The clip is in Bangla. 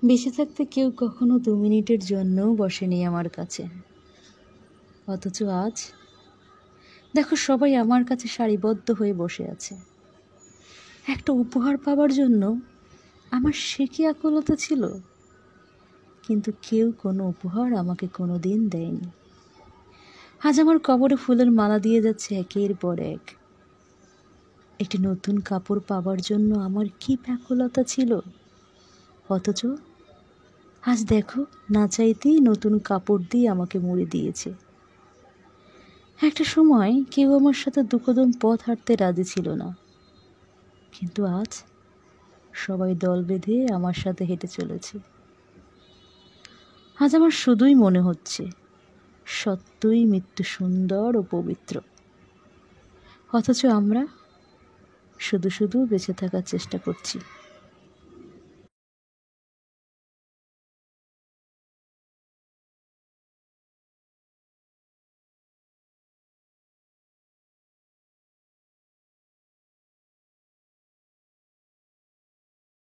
বেঁচে থাকতে কেউ কখনো 2 মিনিটের জন্যও বসেনি আমার কাছে, অথচ আজ দেখো সবাই আমার কাছে সারিবদ্ধ হয়ে বসে আছে। একটা উপহার পাওয়ার জন্য আমার সে কি আকুলতা ছিল, কিন্তু কেউ কোনো উপহার আমাকে কোনো দিন দেয়নি। আজ আমার কবরে ফুলের মালা দিয়ে যাচ্ছে একের পর এক। একটি নতুন কাপড় পাওয়ার জন্য আমার কি ব্যাকুলতা ছিল, অথচ আজ দেখো না চাইতেই নতুন কাপড় দিয়ে আমাকে মুড়ে দিয়েছে। একটা সময় কেউ আমার সাথে দুকদম পথ হাঁটতে রাজি ছিল না, কিন্তু আজ সবাই দল বেঁধে আমার সাথে হেঁটে চলেছে। আজ আমার শুধুই মনে হচ্ছে সত্যই মৃত্যু সুন্দর ও পবিত্র, অথচ আমরা শুধু শুধু বেঁচে থাকার চেষ্টা করছি।